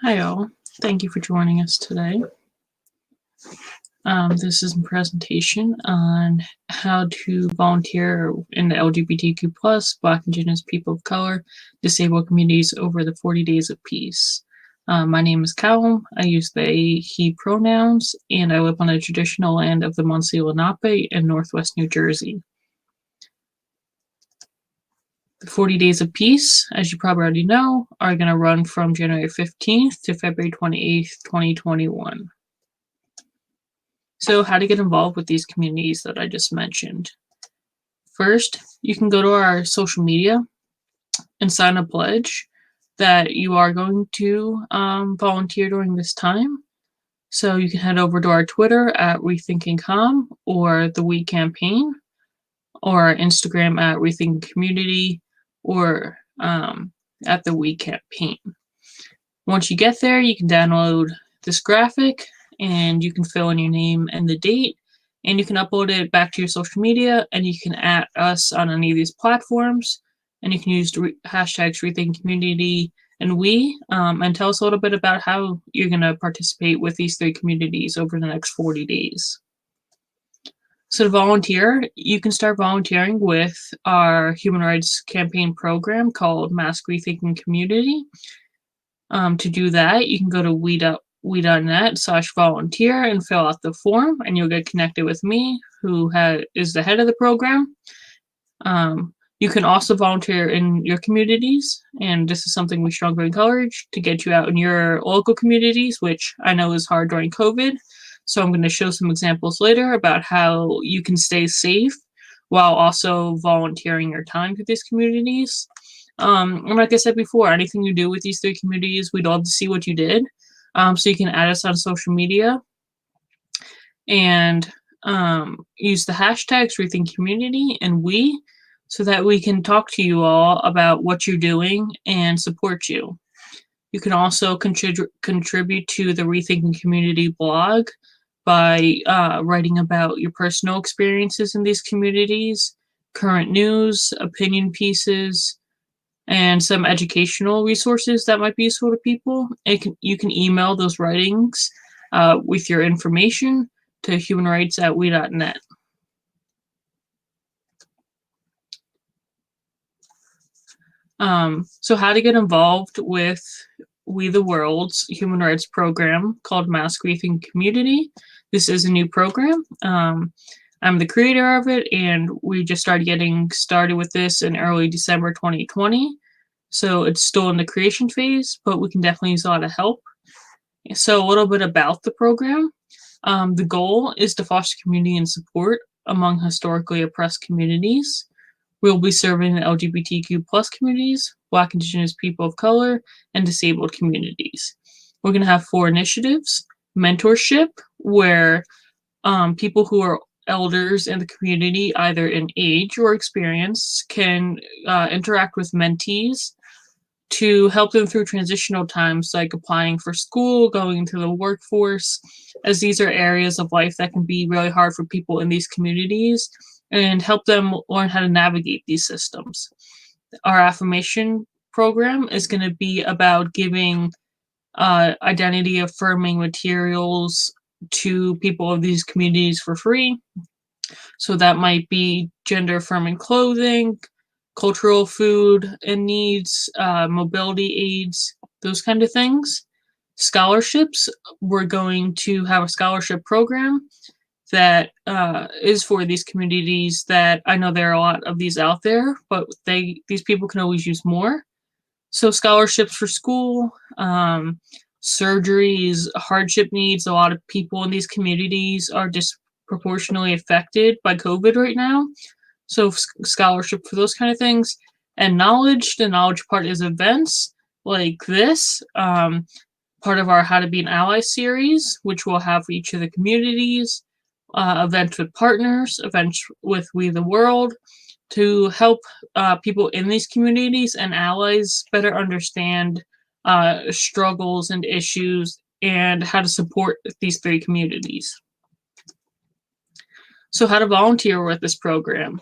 Hi all, thank you for joining us today. This is a presentation on how to volunteer in the LGBTQ+, Black, Indigenous, people of color, disabled communities over the 40 days of peace. My name is Callum. I use they, he pronouns, and I live on the traditional land of the Munsee Lenape in Northwest New Jersey. The 40 Days of Peace, as you probably already know, are going to run from January 15th to February 28th, 2021. So how to get involved with these communities that I just mentioned. First, you can go to our social media and sign a pledge that you are going to volunteer during this time. So you can head over to our Twitter at Rethinking Com or the We Campaign, or our Instagram at Rethinking Community, or at the We Campaign. Once you get there, you can download this graphic and you can fill in your name and the date, and you can upload it back to your social media, and you can add us on any of these platforms, and you can use hashtags Rethinking Community and we, and tell us a little bit about how you're going to participate with these three communities over the next 40 days. So to volunteer, you can start volunteering with our human rights campaign program called Mask Rethinking Community. To do that, you can go to we.net/volunteer and fill out the form, and you'll get connected with me, who is the head of the program. You can also volunteer in your communities, and this is something we strongly encourage to get you out in your local communities, which I know is hard during COVID. So I'm going to show some examples later about how you can stay safe while also volunteering your time to these communities. And like I said before, anything you do with these three communities, we'd love to see what you did. So you can add us on social media and use the hashtags Rethinking Community and we, so that we can talk to you all about what you're doing and support you. You can also contribute to the Rethinking Community blog by writing about your personal experiences in these communities, current news, opinion pieces, and some educational resources that might be useful to people. You can email those writings with your information to humanrights@we.net. So how to get involved with We the World's human rights program called Mask Rethinking Community. This is a new program. I'm the creator of it, and we just started getting started with this in early December 2020. So it's still in the creation phase, but we can definitely use a lot of help. So a little bit about the program. The goal is to foster community and support among historically oppressed communities. We'll be serving the LGBTQ+ communities, Black, Indigenous, people of color, and disabled communities. We're going to have 4 initiatives. Mentorship, where people who are elders in the community, either in age or experience, can interact with mentees to help them through transitional times like applying for school, going into the workforce, as these are areas of life that can be really hard for people in these communities, and help them learn how to navigate these systems. Our affirmation program is going to be about giving identity affirming materials to people of these communities for free. So that might be gender affirming clothing, cultural food and needs, mobility aids, those kind of things. Scholarships, we're going to have a scholarship program that is for these communities that I know there are a lot of these out there, but these people can always use more. So scholarships for school, surgeries, hardship needs. A lot of people in these communities are disproportionately affected by COVID right now. So scholarship for those kind of things. And knowledge, the knowledge part is events like this, part of our How to Be an Ally series, which we'll have for each of the communities, events with partners, events with We the World, to help people in these communities and allies better understand struggles and issues and how to support these 3 communities. So how to volunteer with this program.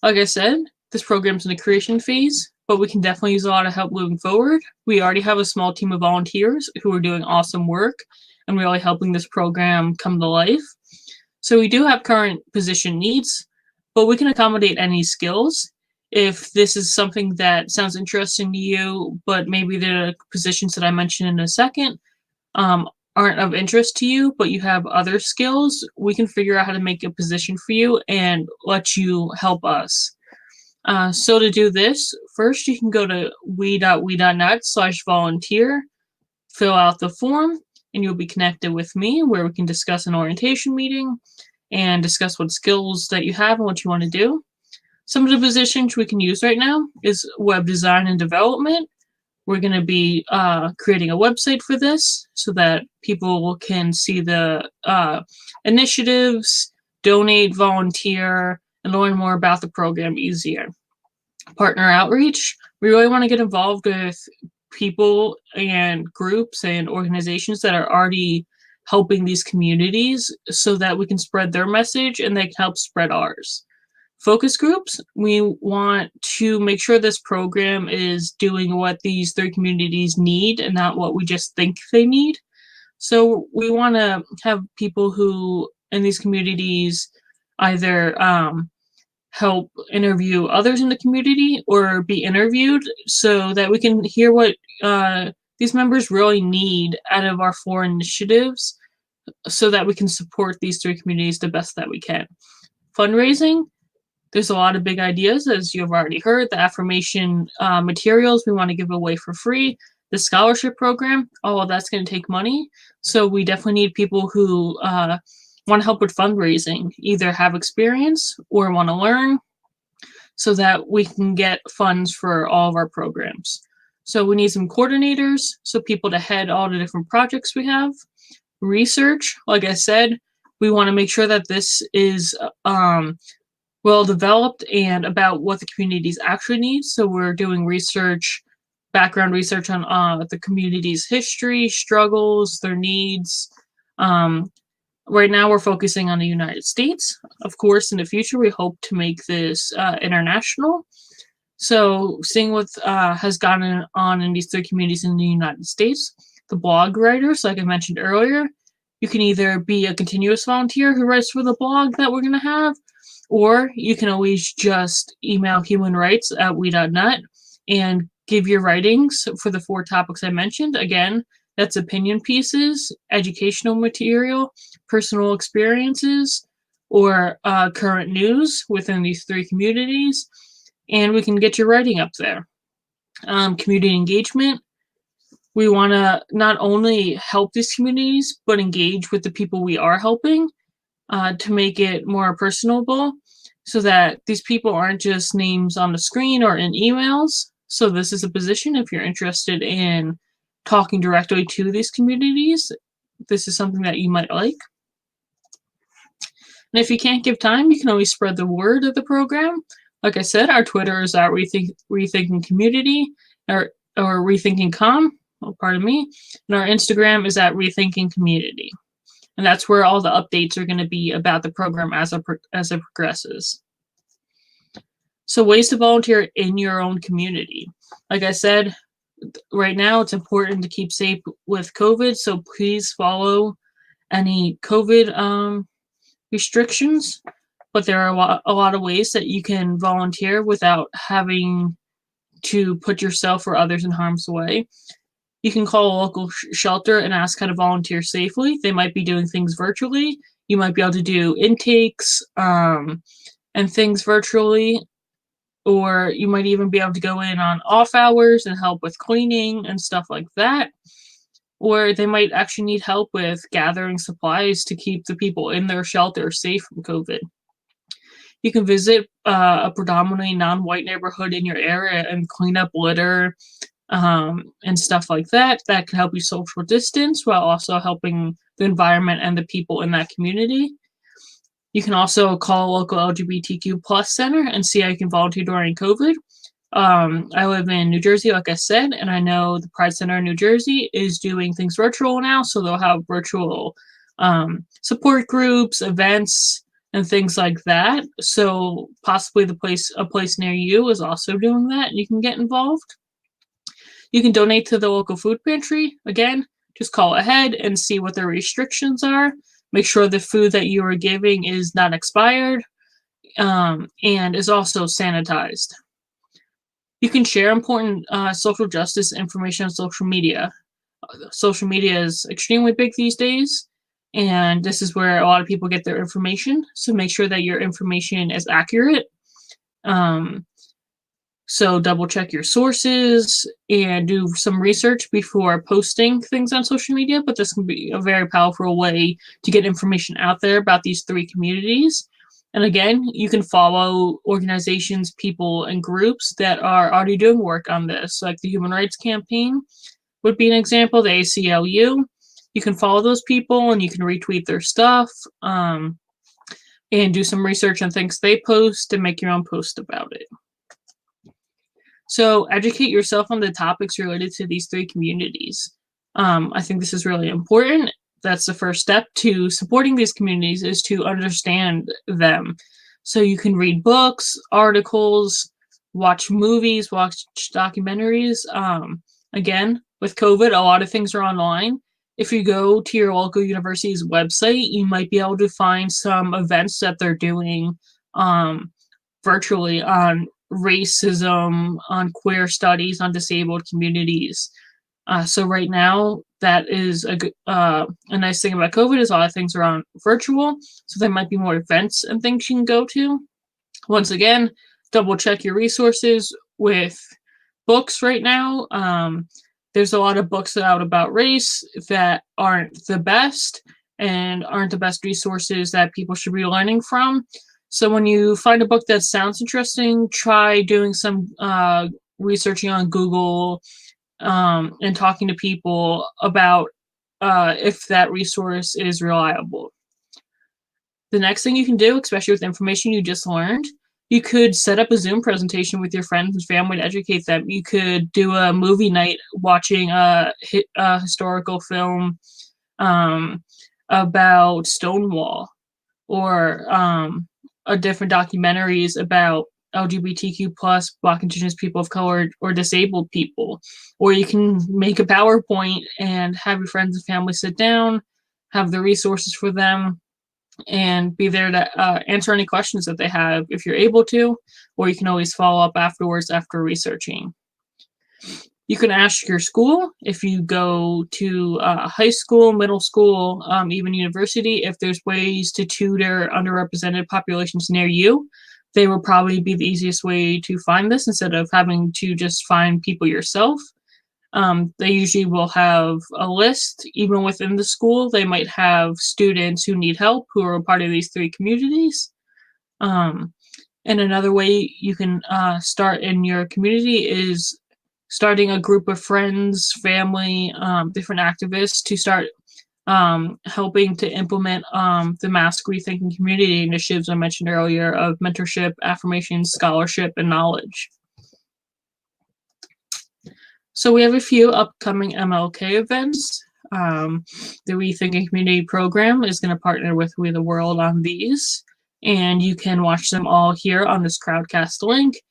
Like I said, this program's in the creation phase, but we can definitely use a lot of help moving forward. We already have a small team of volunteers who are doing awesome work and really helping this program come to life. So we do have current position needs, but we can accommodate any skills. If this is something that sounds interesting to you, but maybe the positions that I mentioned in a second aren't of interest to you, but you have other skills, we can figure out how to make a position for you and let you help us. So to do this, first you can go to we.net/volunteer, fill out the form, and you'll be connected with me where we can discuss an orientation meeting and discuss what skills that you have and what you want to do. Some of the positions we can use right now is web design and development. We're going to be creating a website for this so that people can see the initiatives, donate, volunteer, and learn more about the program easier. Partner outreach. We really want to get involved with people and groups and organizations that are already helping these communities so that we can spread their message and they can help spread ours. Focus groups, we want to make sure this program is doing what these 3 communities need and not what we just think they need. So we want to have people who in these communities either help interview others in the community or be interviewed so that we can hear what these members really need out of our 4 initiatives so that we can support these 3 communities the best that we can. Fundraising, there's a lot of big ideas, as you've already heard. The affirmation materials we want to give away for free. The scholarship program, all of that's going to take money. So we definitely need people who want to help with fundraising, either have experience or want to learn so that we can get funds for all of our programs. So we need some coordinators, so people to head all the different projects we have. Research, like I said, we want to make sure that this is well developed and about what the communities actually need. So we're doing research, background research on the community's history, struggles, their needs. Right now we're focusing on the United States. Of course, in the future, we hope to make this international. So seeing what has gone on in these 3 communities in the United States, the blog writers, like I mentioned earlier, you can either be a continuous volunteer who writes for the blog that we're going to have, or you can always just email humanrights@we.net and give your writings for the 4 topics I mentioned. Again, that's opinion pieces, educational material, personal experiences, or current news within these 3 communities, and we can get your writing up there. Community engagement. We want to not only help these communities, but engage with the people we are helping to make it more personable so that these people aren't just names on the screen or in emails. So this is a position if you're interested in talking directly to these communities. This is something that you might like. And if you can't give time, you can always spread the word of the program. Like I said, our Twitter is at Rethinking Community or Rethinking Com. Oh, pardon me. And our Instagram is at Rethinking Community. And that's where all the updates are going to be about the program as it progresses. So ways to volunteer in your own community. Like I said, right now it's important to keep safe with COVID, so please follow any COVID restrictions. But there are a lot of ways that you can volunteer without having to put yourself or others in harm's way. You can call a local shelter and ask how to volunteer safely. They might be doing things virtually. You might be able to do intakes and things virtually, or you might even be able to go in on off hours and help with cleaning and stuff like that. Or they might actually need help with gathering supplies to keep the people in their shelter safe from COVID. You can visit a predominantly non-white neighborhood in your area and clean up litter and stuff like that. That can help you social distance while also helping the environment and the people in that community. You can also call a local LGBTQ plus center and see how you can volunteer during COVID. I live in New Jersey, like I said, and I know the Pride Center in New Jersey is doing things virtual now, so they'll have virtual support groups, events, and things like that. So possibly a place near you is also doing that, and you can get involved. You can donate to the local food pantry. Again, just call ahead and see what their restrictions are. Make sure the food that you are giving is not expired, and is also sanitized. You can share important social justice information on social media. Social media is extremely big these days, and this is where a lot of people get their information. So make sure that your information is accurate. So double check your sources and do some research before posting things on social media, but this can be a very powerful way to get information out there about these 3 communities. And again, you can follow organizations, people, and groups that are already doing work on this, like the Human Rights Campaign would be an example, the ACLU. You can follow those people and you can retweet their stuff, and do some research on things they post and make your own post about it. So educate yourself on the topics related to these 3 communities. I think this is really important. That's the first step to supporting these communities, is to understand them. So you can read books, articles, watch movies, watch documentaries. Again, with COVID, a lot of things are online. If you go to your local university's website, you might be able to find some events that they're doing virtually on racism, on queer studies, on disabled communities. So right now, that is a nice thing about COVID, is a lot of things are on virtual, so there might be more events and things you can go to. Once again, double check your resources with books right now. There's a lot of books out about race that aren't the best and aren't the best resources that people should be learning from. So when you find a book that sounds interesting, try doing some researching on Google, and talking to people about if that resource is reliable. The next thing you can do, especially with information you just learned, you could set up a Zoom presentation with your friends and family to educate them. You could do a movie night watching a historical film about Stonewall, or different documentaries about LGBTQ plus, Black, Indigenous people of color, or disabled people. Or you can make a PowerPoint and have your friends and family sit down, have the resources for them, and be there to answer any questions that they have if you're able to, or you can always follow up afterwards after researching. You can ask your school, if you go to high school, middle school, even university, if there's ways to tutor underrepresented populations near you. They will probably be the easiest way to find this, instead of having to just find people yourself. They usually will have a list. Even within the school, they might have students who need help who are a part of these 3 communities. And another way you can start in your community is starting a group of friends, family, different activists to start helping to implement the Mask Rethinking Community initiatives I mentioned earlier of mentorship, affirmation, scholarship, and knowledge. So we have a few upcoming MLK events. The Rethinking Community program is going to partner with We the World on these, and you can watch them all here on this Crowdcast link.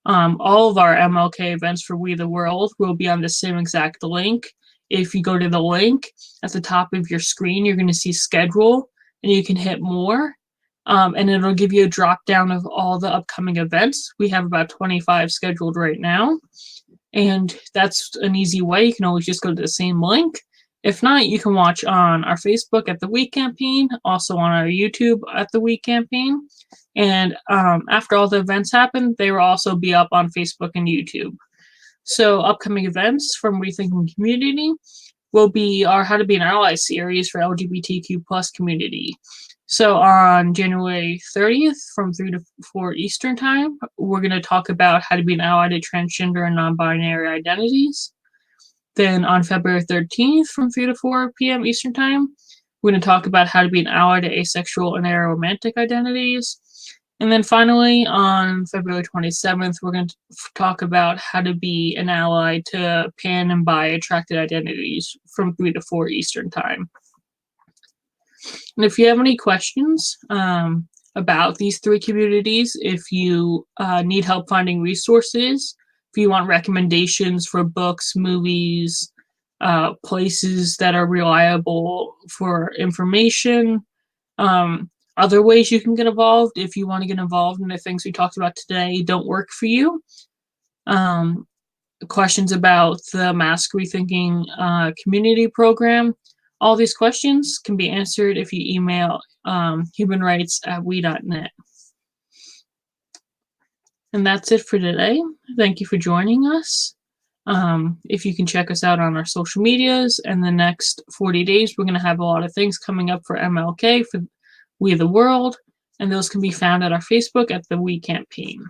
All of our MLK events for We the World will be on the same exact link. If you go to the link at the top of your screen, you're going to see schedule, and you can hit more, and it'll give you a drop down of all the upcoming events. We have about 25 scheduled right now, and that's an easy way. You can always just go to the same link. If not, you can watch on our Facebook at the Week Campaign, also on our YouTube at the Week Campaign. And after all the events happen, they will also be up on Facebook and YouTube. So upcoming events from Rethinking Community will be our How to Be an Ally series for LGBTQ plus community. So on January 30th from 3 to 4 Eastern Time, we're going to talk about how to be an ally to transgender and non-binary identities. Then on February 13th from 3 to 4 p.m. Eastern Time, we're going to talk about how to be an ally to asexual and aromantic identities. And then finally, on February 27th, we're going to talk about how to be an ally to pan and bi attracted identities from 3 to 4 Eastern Time. And if you have any questions, about these 3 communities. If you need help finding resources, if you want recommendations for books, movies, places that are reliable for information, other ways you can get involved if you want to get involved in the things we talked about today don't work for you. Questions about the Mask Rethinking community program. All these questions can be answered if you email humanrights@we.net. And that's it for today. Thank you for joining us. If you can check us out on our social medias, and the next 40 days, we're going to have a lot of things coming up for MLK, for We the World, and those can be found at our Facebook at the We campaign.